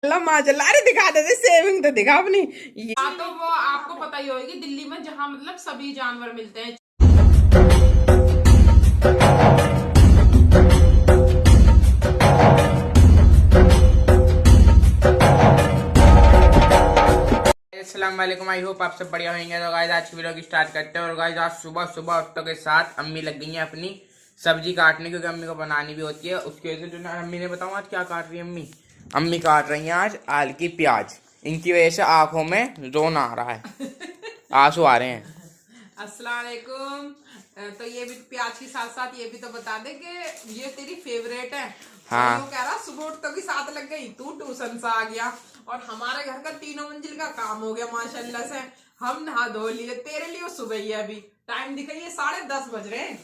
माशाल्लाह। अरे दिखा दे, सेविंग तो दिखा अपनी। हाँ तो वो आपको पता ही होगी दिल्ली में जहाँ मतलब सभी जानवर मिलते हैं। अस्सलाम वालेकुम, आई होप आप सब बढ़िया होंगे। तो गाइस आज की वीडियो की स्टार्ट करते हैं। और गाइस आज सुबह सुबह ऑटो के साथ अम्मी लग गई हैं अपनी सब्जी काटने, क्योंकि अम्मी को बनानी भी होती है। उसकी वजह से जो ना अम्मी ने बताऊँ आज क्या काट रही है अम्मी। अम्मी काट रही हैं आज आल की प्याज। इनकी वजह से आंखों में रोना आ रहा है, आंसू आ रहे हैं। अस्सलाम वालेकुम। तो ये भी प्याज के साथ साथ ये भी तो बता दे कि ये तेरी फेवरेट है। और हाँ यूँ कह रहा सुबह उठते के साथ लग गई, तू ट्यूशन से आ गया और हमारे घर का 3 मंजिल का काम हो गया माशाल्लाह से। हम नहा धो लिए, तेरे लिए सुबह ही है। अभी टाइम दिखाइए 10:30 बज रहे हैं।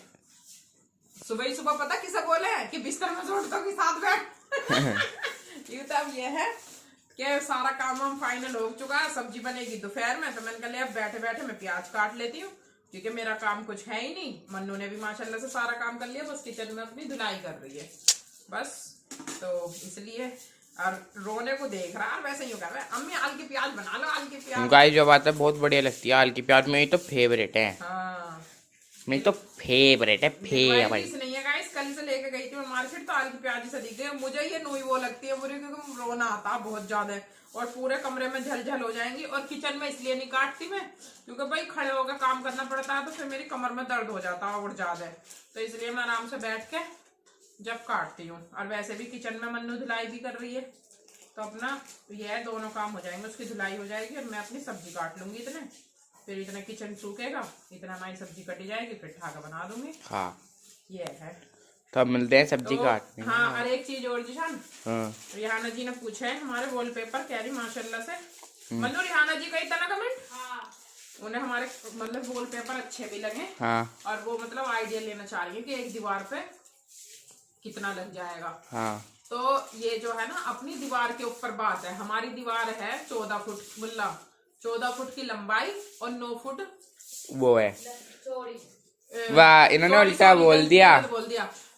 सुबह ही सुबह पता किसे बोले हैं कि बिस्तर में से उठते के साथ बैठ। ये तो अब ये है कि सारा काम हम फाइनल हो चुका है। सब्जी बनेगी दोपहर में, तो मैंने कहा ले अब बैठे बैठे मैं प्याज काट लेती हूँ, क्योंकि मेरा काम कुछ है ही नहीं। मन्नू ने भी माशाल्लाह से सारा काम कर लिया, बस किचन में अपनी धुलाई कर रही है बस। तो इसलिए और रोने को देख रहा है, वैसे ही कर रहा है अम्मी आल की प्याज बना लो, आल की प्याज। गाइस जो बात है बहुत बढ़िया लगती है आल की प्याज, मेरी तो फेवरेट है। हाँ मेरी तो फेवरेट है, फेवरेट। नहीं है गाइस, कल से लेके गई थी मैं मार्केट, तो आल की प्याज से दिख गई मुझे। ये नोई वो लगती है बुरी, क्योंकि रोना आता है बहुत ज्यादा और पूरे कमरे में झलझल हो जाएंगी। और किचन में इसलिए नहीं काटती मैं, क्योंकि भाई खड़े होकर काम करना पड़ता है, तो फिर मेरी कमर में दर्द हो जाता है और ज्यादा। तो इसलिए मैं आराम से बैठ के जब काटती हूँ। और वैसे भी किचन में मन्नू धुलाई भी कर रही है, तो अपना ये है दोनों काम हो जाएंगे। उसकी धुलाई हो जाएगी और मैं अपनी सब्जी काट लूंगी इतने, फिर इतना किचन सूखेगा, इतना हमारी सब्जी कटी जाएगी, फिर ठाका बना दूंगी। हाँ ये है। तो अब मिलते हैं सब्जी तो काटने। हाँ, और एक चीज और जिशान, हाँ रिहाना जी ने पूछा है हमारे वॉलपेपर कह रही माशाल्लाह से। मन्नू रिहाना जी का ही था ना कमेंट। हाँ। उन्हें हमारे मतलब वॉलपेपर अच्छे भी लगे। हाँ और वो मतलब आइडिया लेना चाह रही है कि एक दीवार पे कितना लग जाएगा। हाँ तो ये जो है ना अपनी दीवार के ऊपर बात है। हमारी दीवार है 14 फुट, मुल्ला 14 फुट की लंबाई और 9 फुट वो है। वाह, इन्होंने उल्टा बोल दिया।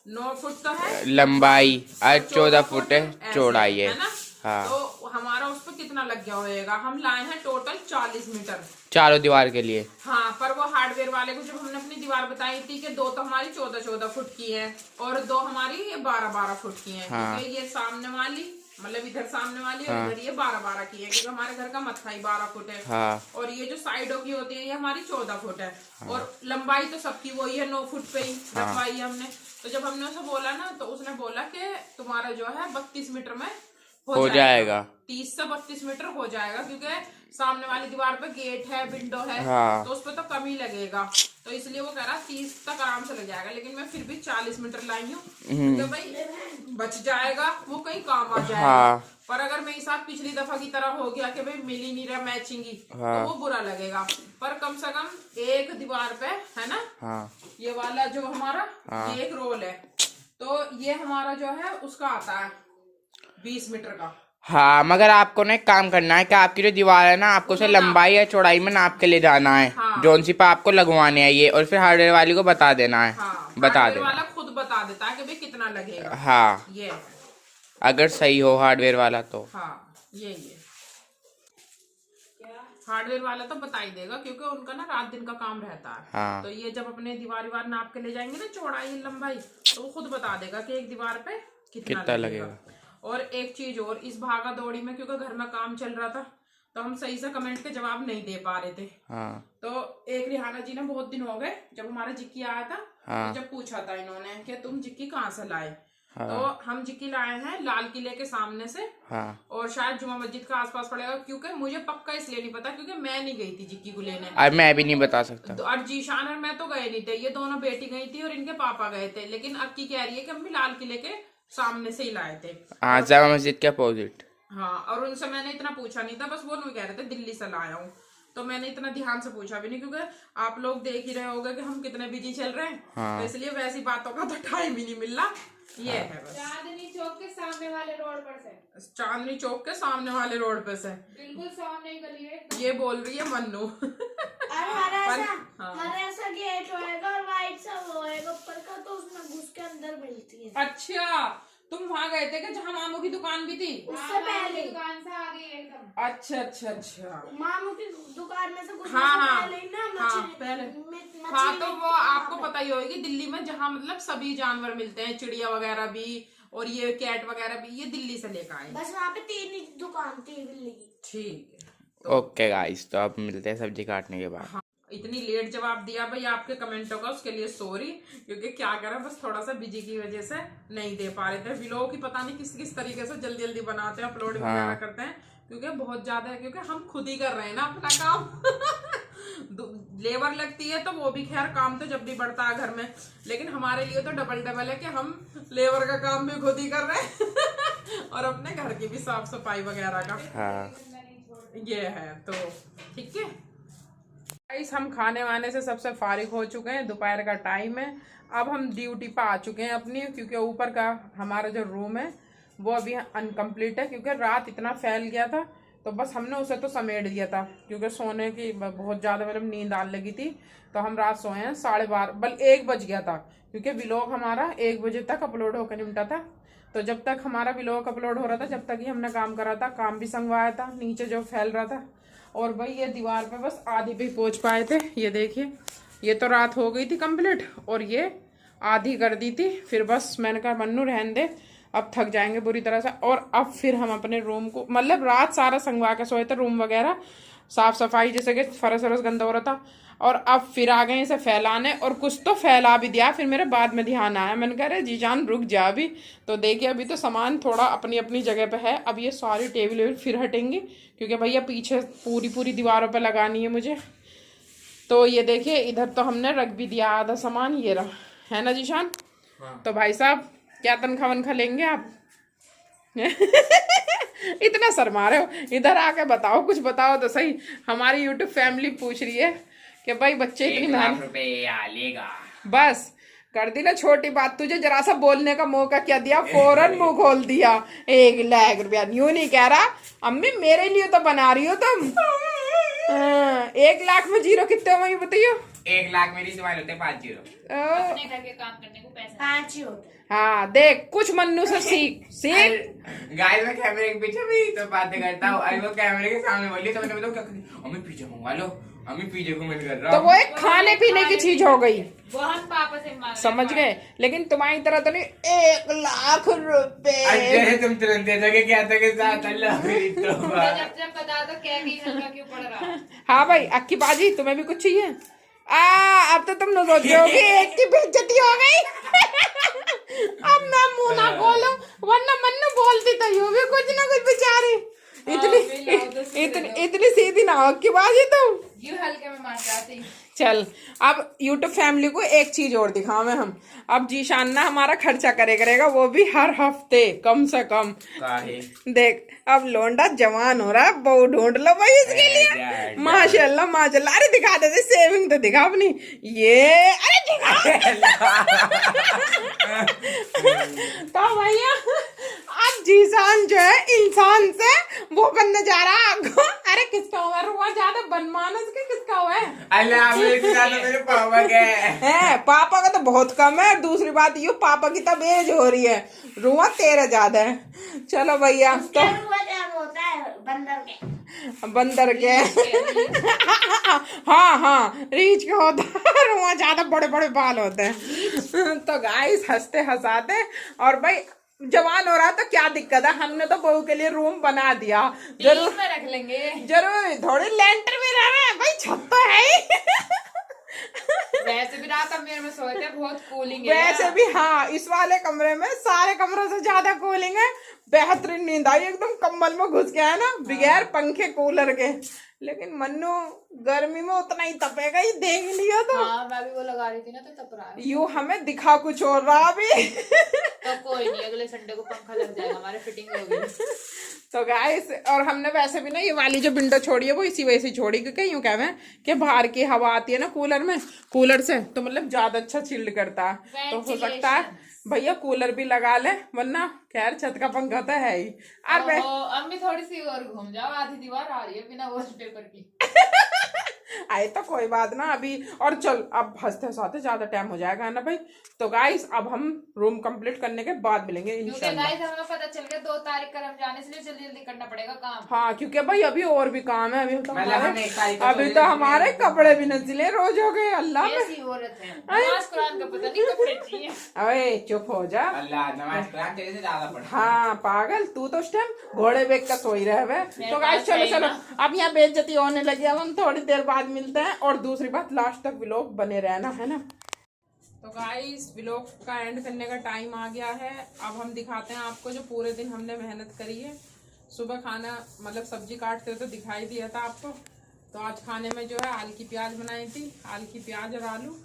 9 फुट तो है लंबाई और 14 फुट ऐसे चौड़ाई है ना। हाँ। तो हमारा उस पर कितना लग गया होएगा, हम लाए हैं टोटल 40 मीटर चारों दीवार के लिए। हाँ, पर वो हार्डवेयर वाले को जब हमने अपनी दीवार बताई थी कि 2 तो हमारी 14-14 फुट की है और 2 हमारी 12-12 फुट की है। हाँ। क्योंकि ये सामने वाली मतलब इधर सामने वाली और हाँ। इधर ये 12-12 की है, क्योंकि हमारे घर का मत्था ही 12 फुट है। हाँ। और ये जो साइडों की होती है ये हमारी 14 फुट है। हाँ। और लंबाई तो सबकी वही है, 9 फुट पे ही हाँ। रखवाई है हमने। तो जब हमने उसे बोला ना, तो उसने बोला कि तुम्हारा जो है 32 मीटर में हो जाएगा। 30 से 32 मीटर हो जाएगा, क्योंकि सामने वाली दीवार पे गेट है, विंडो है। हाँ। तो उस पर तो कम ही लगेगा। तो इसलिए वो कह रहा 30 तक आराम से लग जाएगा, लेकिन मैं फिर भी 40 मीटर लाई हूँ, क्योंकि भाई बच जाएगा, वो कहीं काम आ जाएगा। हाँ। पर अगर मेरे साथ पिछली दफा की तरह हो गया कि भाई मिल ही नहीं रहा मैचिंग ही, हाँ। तो वो बुरा लगेगा। पर कम से कम एक दीवार पे है ना। हाँ। ये वाला जो हमारा हाँ। ये एक रोल है, तो ये हमारा जो है उसका आता है 20 मीटर का। हाँ, मगर आपको ना एक काम करना है कि आपकी जो दीवार है ना, आपको उसे लंबाई या चौड़ाई में नाप के ले जाना है। हाँ। जोन सी पे आपको लगवाने हैं ये, और फिर हार्डवेयर वाली को बता देना है। हाँ, बता देना वाला खुद बता देता है कि भाई कितना लगेगा। हाँ, ये अगर सही हो हार्डवेयर वाला तो। हाँ, ये हार्डवेयर वाला तो बता ही देगा, क्योंकि उनका ना रात दिन का काम रहता है। हाँ। तो ये जब अपने दीवार नाप के ले जाएंगे ना चौड़ाई लंबाई, तो वो खुद बता देगा कि एक दीवार पे कितना लगेगा। और एक चीज और, इस भागा दौड़ी में क्योंकि घर में काम चल रहा था, तो हम सही से कमेंट के जवाब नहीं दे पा रहे थे। हाँ। तो एक रिहाना जी ने बहुत दिन हो गए जब हमारा जिक्की आया था। हाँ। तो जब पूछा था इन्होंने कि तुम जिक्की कहाँ से लाए। हाँ। तो हम जिक्की लाए हैं लाल किले के सामने से। हाँ। और शायद जुमा मस्जिद का आसपास पड़ेगा, क्योंकि मुझे पक्का इसलिए नहीं पता क्योंकि मैं नहीं गई थी जिक्की को लेने। अब मैं भी नहीं बता सकता। और जीशान और मैं तो गए नहीं थे, ये दोनों बेटी गई थी और इनके पापा गए थे। लेकिन अक्की कह रही है कि हम भी लाल किले के सामने से ही लाए थे। हाँ, जामा मस्जिद के अपोजिट। हाँ, और उनसे मैंने इतना पूछा नहीं था, बस वो नहीं कह रहे थे दिल्ली से लाया हूँ। तो मैंने इतना ध्यान से पूछा भी नहीं, क्योंकि आप लोग देख ही रहे होगे कि हम कितने बिजी चल रहे हैं। हाँ। तो इसलिए वैसी बातों का तो टाइम ही नहीं मिल रहा। ये हाँ। है बस। चांदनी चौक के सामने वाले रोड पर से। चांदनी चौक के सामने वाले रोड पे से बिल्कुल सामने ही गली है। ये बोल रही है मन्नू। और हरा हाँ। सा गेट होएगा और वाइट सा वो होएगा ऊपर का, तो उसमें घुस के अंदर मिलती है। अच्छा, तुम वहाँ गए थे कि जहाँ मामू की दुकान भी थी? उससे पहले दुकान से आगे एकदम। अच्छा अच्छा अच्छा। मामू की दुकान में से कुछ हाँ पहले ही ना हाँ पहले। हाँ तो वो आपको पता ही होगी दिल्ली में जहाँ मतलब सभी जानवर मिलते हैं, चिड़िया वगैरह भी और ये कैट वगैरह भी, ये दिल्ली से लेकर आए। बस वहाँ पे 3 ही दुकान थी बिल्ली की। ठीक है। ओके गाइस, तो अब मिलते हैं सब्जी काटने के बाद। हाँ, इतनी लेट जवाब दिया भाई आपके कमेंटों का, उसके लिए सॉरी। क्योंकि क्या करें, बस थोड़ा सा बिजी की वजह से नहीं दे पा रहे थे। व्लॉग की पता नहीं किस किस तरीके से जल्दी जल्दी बनाते हैं, अपलोड वगैरह करते हैं, क्योंकि बहुत ज्यादा है, क्योंकि हम खुद ही कर रहे हैं ना अपना काम। लेबर लगती है तो वो भी खैर काम तो जब भी बढ़ता है घर में, लेकिन हमारे लिए तो डबल डबल है कि हम लेबर का काम भी खुद ही कर रहे हैं और अपने घर की भी साफ सफाई वगैरह का। हाँ ये है तो ठीक है गाइस, हम खाने वाने से सबसे फारिग हो चुके हैं, दोपहर का टाइम है। अब हम ड्यूटी पर आ चुके हैं अपनी, क्योंकि ऊपर का हमारा जो रूम है वो अभी अनकम्प्लीट है, क्योंकि रात इतना फैल गया था तो बस हमने उसे तो समेट दिया था, क्योंकि सोने की बहुत ज़्यादा मतलब नींद आने लगी थी। तो हम रात सोए हैं 12:30 बल्कि 1 बज गया था, क्योंकि व्लॉग हमारा 1 बजे तक अपलोड होकर निपटा था। तो जब तक हमारा व्लॉग अपलोड हो रहा था, जब तक ही हमने काम करा था, काम भी संगवाया था, नीचे जो फैल रहा था। और भाई ये दीवार पे बस आधी पे पहुंच पाए थे, ये देखिए, ये तो रात हो गई थी कंप्लीट और ये आधी कर दी थी। फिर बस मैंने कहा मन्नू रहने दे, अब थक जाएंगे बुरी तरह से। और अब फिर हम अपने रूम को मतलब रात सारा संगवा के सोए थे, रूम वगैरह साफ सफाई, जैसे कि फरस वरस गंदा हो रहा था। और अब फिर आ गए इसे फैलाने, और कुछ तो फैला भी दिया। फिर मेरे बाद में ध्यान आया, मैंने कहा अरे जीजान रुक जा अभी। तो देखिए अभी तो सामान थोड़ा अपनी अपनी जगह पे है। अब ये सारी टेबल वेबल फिर हटेंगी, क्योंकि भैया पीछे पूरी पूरी दीवारों पे लगानी है मुझे। तो ये देखिए इधर तो हमने रख भी दिया आधा सामान, ये रहा है ना जीशान। हाँ। तो भाई साहब क्या तनख्वाह वनखा लेंगे आप? इतना शर्मा रहे हो, इधर आके बताओ, कुछ बताओ तो सही। हमारी यूट्यूब फैमिली पूछ रही है कि भाई बच्चे इतनी 1 लाख मेहनत, रुपया लेगा। बस कर दी ना छोटी बात, तुझे जरा सा बोलने का मौका क्या दिया, फौरन मुंह खोल दिया। 1 लाख रुपया यूं नहीं कह रहा, अम्मी मेरे लिए तो बना रही हो तुम। 1 लाख में जीरो कितने हो ये बताइयो? 1 लाख मेरी स्माइल होते 5 जीरो। अपने घर के काम करने को पैसा 5 ही होता है। हाँ देख, कुछ मन्नू से सीख। गाइस मैं कैमरे के पीछे भी तो बातें करता हूँ, अरे वो कैमरे के सामने बोली तो मैंने बताया अम्मी पिज्जा मंगवा लो, अम्मी पिज्जा को मन कर रहा। तो वो एक खाने पीने की चीज हो गई, वो हम पापा से मांग समझ गए। लेकिन तुम्हारी तरह तो नहीं 1 लाख रुपए। अरे तुम तुरंत दे दोगे क्या था के साथ, अल्लाह मेरी तौबा। जब बता दो क्या की हल्का क्यों पड़ रहा। हाँ भाई अक्की बाजी, तुम्हें भी कुछ चाहिए? अब तो तुम न सोच रहे हो कि एक की बेइज्जती हो गई। अब मैं मुंह ना खोलूं, वरना मन्नू बोलती तो यूं भी कुछ ना कुछ बेचारी। इतनी सीधी ना हो अक्की बाजी तुम। यूं हल्के में मार जाती। चल अब यूट्यूब फैमिली को एक चीज और दिखाऊं मैं हम। अब जीशान ना हमारा खर्चा करेगा, वो भी हर हफ्ते कम से कम। देख अब लोंडा जवान हो रहा है, बहू ढूंढ लो भाई इसके लिए। माशाल्लाह माशाल्लाह। अरे दिखा दे सेविंग तो दिखा अपनी, ये अरे दिखा। तो भैया अब जीशान जो है इंसान से वो बनने जा रहा है। अरे किसका हुआ रुआ ज्यादा बनमानस के, किसका हुआ है? मेरे पापा के है, पापा का तो बहुत कम है। दूसरी बात ये पापा की तब एज हो रही है, रुआ तेरा ज्यादा है। चलो भैया तो होता है बंदर के हाँ हाँ रीच के होता है, रुआ ज्यादा बड़े बड़े बाल होते हैं। तो गाइस हंसते हंसाते, और भाई जवान हो रहा तो क्या दिक्कत है, हमने तो बहू के लिए रूम बना दिया। जरूर में रख लेंगे, जरूर थोड़ी लेंटर में रह रहे हैं भाई, छत तो है ही। वैसे भी रात मेरे में सोए थे, बहुत कूलिंग है। वैसे भी हाँ, इस वाले कमरे में सारे कमरों से ज्यादा कूलिंग है। बेहतरीन नींद आई, एकदम कंबल में घुस गया है ना, बगैर पंखे कूलर के। लेकिन मन्नू गर्मी में उतना ही तपेगा, ही देख लिया तो। हाँ, मैं भी वो लगा रही थी ना, तो तप रहा है। यूं हमें दिखा कुछ और रहा अभी। तो कोई नहीं, अगले संडे को पंखा लग जाएगा, हमारे फिटिंग होगी। तो गाइस, और हमने वैसे भी ना ये वाली जो विंडो छोड़ी है वो इसी वजह से छोड़ी, क्योंकि यूं कह रहे हैं कि बाहर की हवा आती है ना कूलर में, कूलर से तो मतलब ज्यादा अच्छा चिल्ड करता है। तो हो सकता है भैया कूलर भी लगा ले, वरना खैर छत का पंखा तो है ही। और अम्मी थोड़ी सी और घूम जाओ, आधी दीवार आ रही है बिना वॉलपेपर की। आए तो कोई बात ना अभी। और चल अब हंसते हंसाते ज्यादा टाइम हो जाएगा ना भाई। तो गाइस अब हम रूम कंप्लीट करने के बाद मिलेंगे क्योंकि इंशाल्लाह। गाइस हमें पता चल गया 2 तारीख का रमजान, इसलिए जल्दी जल्दी करना पड़ेगा काम। हाँ क्योंकि भाई अभी और भी काम है। अभी तो मतलब हम एक तारीख को अभी तो हमारे कपड़े भी न सिले, रोज हो गए अल्लाह में। ऐसी औरत है, नमाज कुरान का पता नहीं कपड़े चाहिए। अरे चुप हो जा। अल्लाह नमाज कुरान तेरे से ज्यादा पढ़। हाँ पागल, तू तो उस टाइम घोड़े बेच का सोई रहे हुए। तो गाइस पास चलो है चलो ना। अब यहाँ बेइज्जती होने लगी, अब हम थोड़ी देर बाद मिलते हैं। और दूसरी बात, लास्ट तक व्लॉग बने रहना है ना। तो गाइस व्लॉग का एंड करने का टाइम आ गया है। अब हम दिखाते हैं आपको जो पूरे दिन हमने मेहनत करी है। सुबह खाना मतलब सब्जी काटते हुए तो दिखाई दिया था आपको। तो आज खाने में जो है आलू की प्याज बनाई थी, आलू की प्याज और आलू।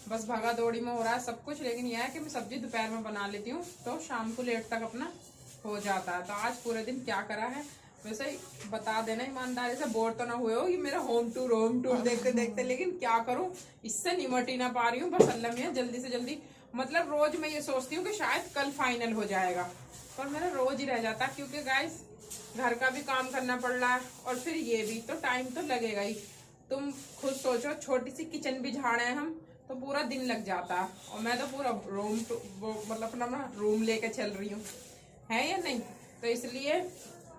बस भगा दौड़ी में हो रहा है सब कुछ, लेकिन यह है कि मैं सब्जी दोपहर में बना लेती हूँ तो शाम को लेट तक अपना हो जाता है। तो आज पूरे दिन क्या करा है वैसे ही बता देना ईमानदारी से, बोर तो ना हुए हो। ये मेरा होम टूर देखते देखते, लेकिन क्या करूं इससे निमट ही ना पा रही हूँ। बस अल्लाह मियां जल्दी से जल्दी, मतलब रोज मैं ये सोचती हूँ कि शायद कल फाइनल हो जाएगा, पर मेरा रोज ही रह जाता। क्योंकि गाइस घर का भी काम करना पड़ रहा है और फिर ये भी, तो टाइम तो लगेगा ही। तुम खुद सोचो, छोटी सी किचन भी झाड़े हैं हम तो पूरा दिन लग जाता है। और मैं तो पूरा रूम मतलब अपना रूम लेके चल रही हूँ, है या नहीं। तो इसलिए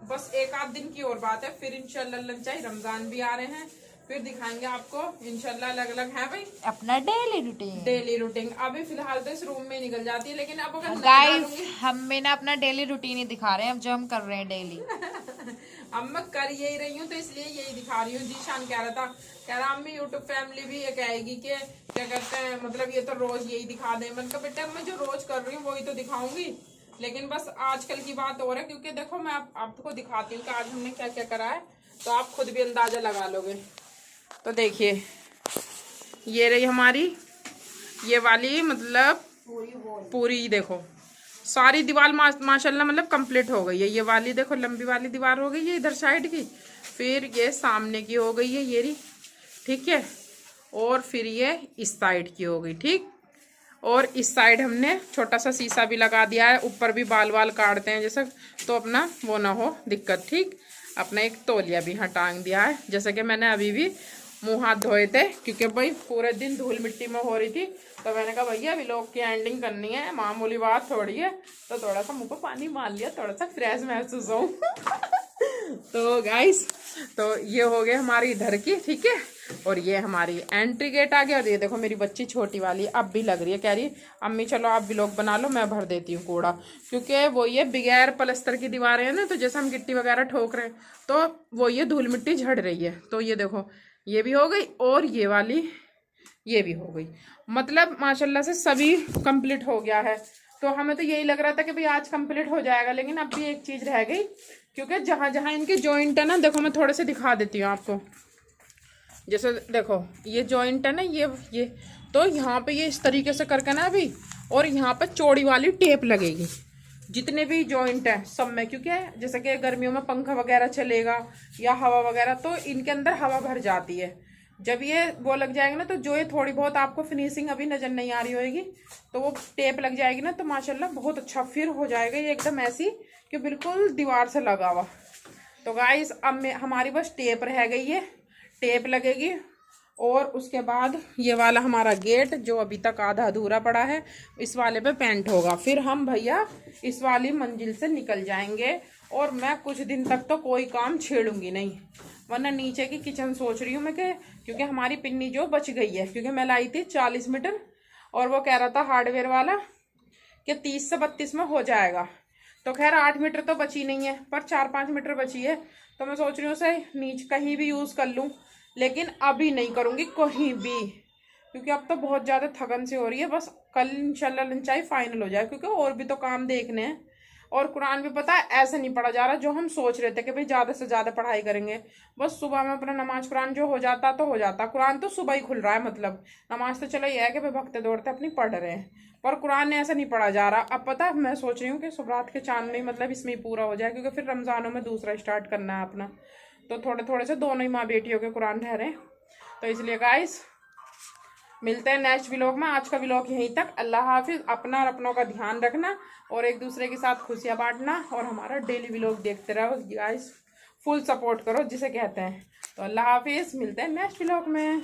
बस एक आध दिन की और बात है, फिर इंशाल्लाह लंचाई रमजान भी आ रहे हैं, फिर दिखाएंगे आपको इंशाल्लाह अलग अलग है भाई अपना डेली रूटीन। अभी फिलहाल तो इस रूम में निकल जाती है, लेकिन अब अगर नहीं गाइस डालूंगी हम ना अपना डेली रूटीन ही दिखा रहे हैं अब, जो हम कर रहे हैं डेली। अब मैं कर यही रही हूँ तो इसलिए यही दिखा रही हूँ। जीशान कह रहा था, कह रहा अम्मी यूट्यूब फैमिली भी ये कहेगी कि क्या कहते हैं, मतलब ये तो रोज यही दिखा दे। मैंने कहा बेटा मैं जो रोज कर रही हूँ वही तो दिखाऊंगी, लेकिन बस आजकल की बात और है। क्योंकि देखो मैं आपको दिखाती हूँ कि आज हमने क्या क्या करा है, तो आप खुद भी अंदाजा लगा लोगे। तो देखिए ये रही हमारी ये वाली, मतलब पूरी देखो सारी दीवार माशाल्लाह मतलब कंप्लीट हो गई है। ये वाली देखो लंबी वाली दीवार हो गई है इधर साइड की, फिर ये सामने की हो गई है ये रही, ठीक है। और फिर ये इस साइड की हो गई, ठीक। और इस साइड हमने छोटा सा शीशा भी लगा दिया है, ऊपर भी बाल वाल काटते हैं जैसे, तो अपना वो ना हो दिक्कत, ठीक। अपना एक तौलिया भी यहाँ टांग दिया है, जैसे कि मैंने अभी भी मुंह हाथ धोए थे क्योंकि भाई पूरे दिन धूल मिट्टी में हो रही थी। तो मैंने कहा भैया व्लॉग की एंडिंग करनी है, मामूली बात थोड़ी है, तो थोड़ा सा मुंह पर पानी मार लिया, थोड़ा सा फ्रेश महसूस हो। तो गाइस तो ये हो गया हमारी इधर की, ठीक है। और ये हमारी एंट्री गेट आ गया। और ये देखो मेरी बच्ची छोटी वाली अब भी लग रही है, कह रही अम्मी चलो आप व्लॉग बना लो, मैं भर देती हूँ कूड़ा। क्योंकि वो ये बगैर प्लास्टर की दीवारें हैं ना, तो जैसे हम गिट्टी वगैरह ठोक रहे हैं तो वो ये धूल मिट्टी झड़ रही है। तो ये देखो ये भी हो गई और ये वाली ये भी हो गई, मतलब माशाल्लाह से सभी कंप्लीट हो गया है। तो हमें तो यही लग रहा था कि भाई आज कंप्लीट हो जाएगा, लेकिन अब भी एक चीज़ रह गई। क्योंकि जहाँ जहाँ इनके जॉइंट है ना, देखो मैं थोड़े से दिखा देती हूँ आपको। जैसे देखो ये जॉइंट है ना, ये तो यहाँ पे ये इस तरीके से करके ना अभी, और यहाँ पे चौड़ी वाली टेप लगेगी जितने भी जॉइंट है सब में। क्योंकि जैसे कि गर्मियों में पंखा वगैरह चलेगा या हवा वगैरह, तो इनके अंदर हवा भर जाती है। जब ये वो लग जाएगा ना, तो जो ये थोड़ी बहुत आपको फिनिशिंग अभी नजर नहीं आ रही होगी, तो वो टेप लग जाएगी ना, तो माशाल्लाह बहुत अच्छा फिर हो जाएगा ये एकदम ऐसी कि बिल्कुल दीवार से लगा हुआ। तो गाइस अब हमारी बस टेप रह गई है, टेप लगेगी। और उसके बाद ये वाला हमारा गेट जो अभी तक आधा अधूरा पड़ा है, इस वाले पे पेंट होगा। फिर हम भैया इस वाली मंजिल से निकल जाएंगे। और मैं कुछ दिन तक तो कोई काम छेड़ूंगी नहीं, वरना नीचे की किचन सोच रही हूँ मैं कि, क्योंकि हमारी पिन्नी जो बच गई है, क्योंकि मैं लाई थी 40 मीटर और वो कह रहा था हार्डवेयर वाला कि 30 से 32 में हो जाएगा। तो खैर 8 मीटर तो बची नहीं है, पर 4-5 मीटर बची है। तो मैं सोच रही हूँ उसे नीचे कहीं भी यूज़ कर लूँ, लेकिन अभी नहीं करूँगी कहीं भी, क्योंकि अब तो बहुत ज़्यादा थकन सी हो रही है। बस कल इंशाल्लाह लंचाई फाइनल हो जाए, क्योंकि और भी तो काम देखने हैं। और कुरान भी पता है ऐसे नहीं पढ़ा जा रहा जो हम सोच रहे थे कि भाई ज़्यादा से ज़्यादा पढ़ाई करेंगे। बस सुबह में अपना नमाज कुरान जो हो जाता तो हो जाता, कुरान तो सुबह ही खुल रहा है, मतलब नमाज तो चलो ये है कि भाई भगते दौड़ते अपनी पढ़ रहे हैं, पर कुरान ने ऐसा नहीं पढ़ा जा रहा। अब पता मैं सोच रही हूँ कि सुबरात के चांद में मतलब इसमें ही पूरा हो जाए, क्योंकि फिर रमज़ानों में दूसरा स्टार्ट करना है अपना। तो थोड़े थोड़े से दोनों ही माँ बेटियों के कुरान ठहरे। तो इसलिए गाइस मिलते हैं नेक्स्ट व्लॉग में। आज का व्लॉग यहीं तक। अल्लाह हाफिज। अपना और अपनों का ध्यान रखना और एक दूसरे के साथ खुशियां बांटना, और हमारा डेली व्लॉग देखते रहो गाइस। फुल सपोर्ट करो जिसे कहते हैं। तो अल्लाह हाफिज, मिलते हैं नेक्स्ट व्लॉग में।